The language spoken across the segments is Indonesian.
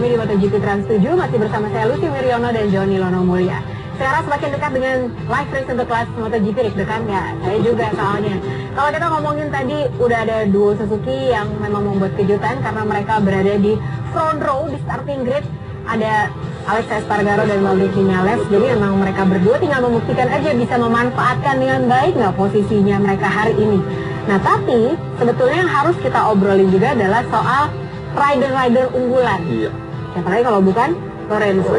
kami di MotoGP Trans 7 masih bersama saya Lucy Wiryono dan Johnny Lono Mulia. Sekarang semakin dekat dengan live race untuk kelas MotoGP, deg-degan nggak? Saya juga soalnya. Kalau kita ngomongin tadi, udah ada duo Suzuki yang memang membuat kejutan karena mereka berada di front row di starting grid. Ada Alex Espargaro dan Maverick Viñales. Jadi memang mereka berdua tinggal membuktikan aja bisa memanfaatkan dengan baik nggak posisinya mereka hari ini. Nah tapi sebetulnya yang harus kita obrolin juga adalah soal rider-rider unggulan. Iya. Siapa lagi kalau bukan Lorenzo.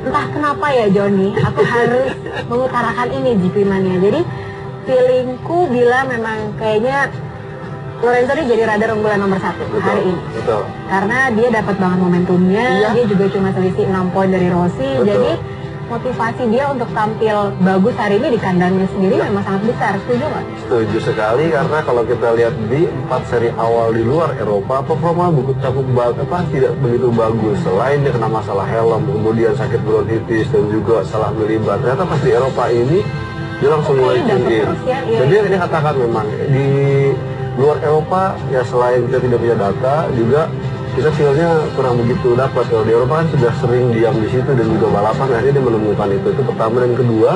Entah kenapa ya Johnny, aku harus mengutarakan ini GP Mania. Jadi feelingku bila memang kayaknya Lorenzo ini jadi rider unggulan nomor 1 hari ini. Betul. Karena dia dapat banget momentumnya, iya. Dia juga cuma selisih 6 poin dari Rossi. Betul. Jadi motivasi dia untuk tampil bagus hari ini di kandangnya sendiri memang sangat besar. Setuju nggak? Setuju sekali, karena kalau kita lihat di 4 seri awal di luar Eropa, performa tidak begitu bagus. Selain dia kena masalah helm, kemudian sakit bronkitis dan juga salah melibat. Ternyata pas di Eropa ini dia langsung mulai tune in. Ya, Jadi dia katakan memang di luar Eropa ya, selain kita tidak punya data, juga kita feel-nya kurang begitu dapat. Kalau di Eropa kan sudah sering diam di situ dan juga balapan, akhirnya dia menemukan itu pertama. Dan kedua,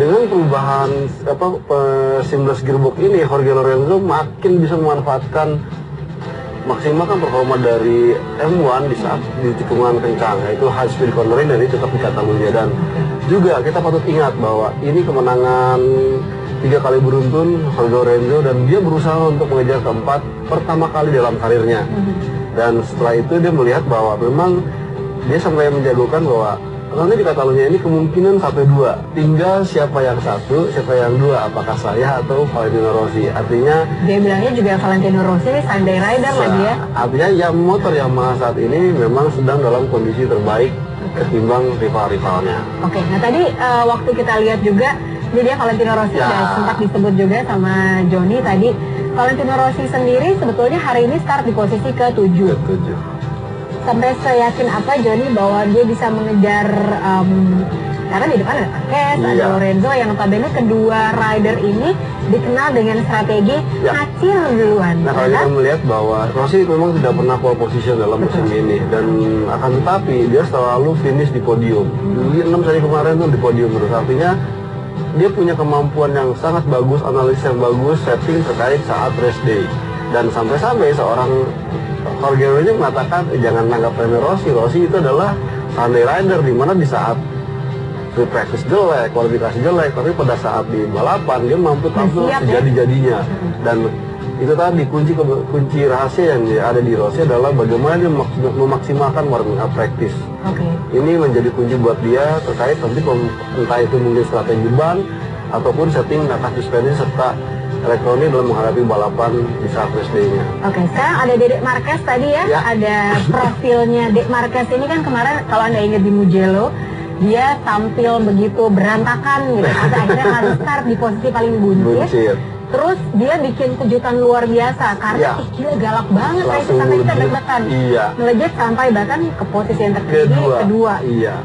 dengan perubahan seamless gearbox ini, Jorge Lorenzo makin bisa memanfaatkan maksimalkan performa dari M1 di saat di tikungan kencang, yaitu high speed cornering, dan ini tetap di Catalunya. Dan juga kita patut ingat bahwa ini kemenangan 3 kali beruntun Jorge Lorenzo, dan dia berusaha untuk mengejar keempat pertama kali dalam karirnya. Dan setelah itu dia melihat bahwa memang dia sampai menjagokan bahwa nanti di Catalunya ini kemungkinan 1-2, tinggal siapa yang 1, siapa yang 2, apakah saya atau Valentino Rossi. Artinya dia bilangnya juga Valentino Rossi ini Sunday rider lagi ya. Artinya yang motor Yamaha saat ini memang sedang dalam kondisi terbaik ketimbang rival-rivalnya. Oke, nah tadi waktu kita lihat juga, jadi Valentino Rossi ya, udah sempat disebut juga sama Johnny tadi. Valentino Rossi sendiri sebetulnya hari ini start di posisi ke-7. Sampai seyakin apa Johnny bahwa dia bisa mengejar, karena di depan ada Marquez, ada Lorenzo, yang notabene kedua rider ini dikenal dengan strategi ngacir duluan. Nah kalau kita melihat bahwa Rossi memang tidak pernah pole position dalam musim ini, dan akan tetapi dia selalu finish di podium. Di 6 seri kemarin tuh di podium terus. Artinya dia punya kemampuan yang sangat bagus, analisis yang bagus, setting terkait saat race day. Dan sampai-sampai seorang Jorge Lorenzo mengatakan, jangan anggap remeh Rossi. Rossi itu adalah Sunday rider, di mana di saat free practice jelek, kualifikasi jelek, tapi pada saat di balapan dia mampu tampil sejadi-jadinya. Dan itu tadi kunci rahasia yang ada di Rossi adalah bagaimana dia memaksimalkan warming up practice. Ini menjadi kunci buat dia terkait nanti entah itu mungkin strategi ban ataupun setting angka suspensi serta elektronik dalam menghadapi balapan di saat race day-nya. Oke, sekarang ada Dedek Marquez tadi ya. Ada profilnya Dedek Marquez ini kan kemarin kalau Anda ingat di Mugello, dia tampil begitu berantakan gitu, sampai akhirnya harus start di posisi paling buncit. Terus dia bikin kejutan luar biasa karena gila galak banget, sampai kita deg-degan. Melejit sampai bahkan ke posisi yang tertinggi kedua.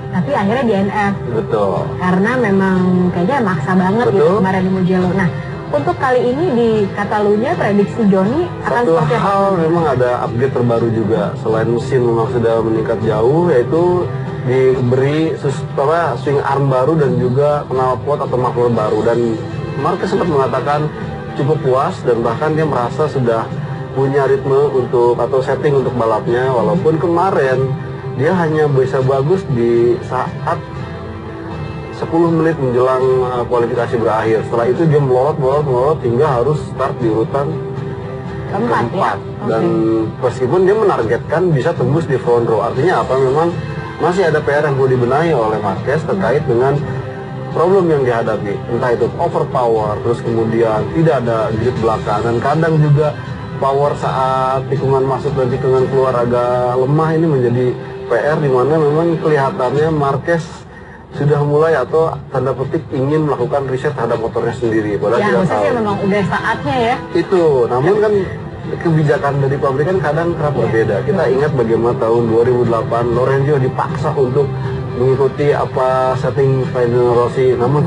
Tapi akhirnya DNF. Betul. Karena memang kayaknya maksa banget gitu kemarin di Mugello. Nah, untuk kali ini di Catalunya prediksi Johnny akan seperti apa? Hal memang ada update terbaru juga. Selain mesin memang sudah meningkat jauh, yaitu diberi swing arm baru dan juga knalpot atau muffler baru. Dan Marquez sempat mengatakan cukup puas, dan bahkan dia merasa sudah punya ritme untuk atau setting untuk balapnya, walaupun kemarin dia hanya bisa bagus di saat 10 menit menjelang kualifikasi berakhir. Setelah itu dia melorot hingga harus start di urutan keempat. Dan meskipun dia menargetkan bisa tembus di front row, artinya apa? Memang masih ada PR yang perlu dibenahi oleh Marquez terkait dengan problem yang dihadapi, entah itu overpower, terus kemudian tidak ada grid belakang, dan kadang juga power saat tikungan masuk dan tikungan keluar agak lemah. Ini menjadi PR di mana memang kelihatannya Marquez sudah mulai atau tanda petik ingin melakukan riset terhadap motornya sendiri. Padahal tidak tahu. Memang udah saatnya ya. Itu, namun kan kebijakan dari pabrikan kadang kerap berbeda. Kita ingat bagaimana tahun 2008 Lorenzo dipaksa untuk mengikuti apa setting Valentino Rossi, namun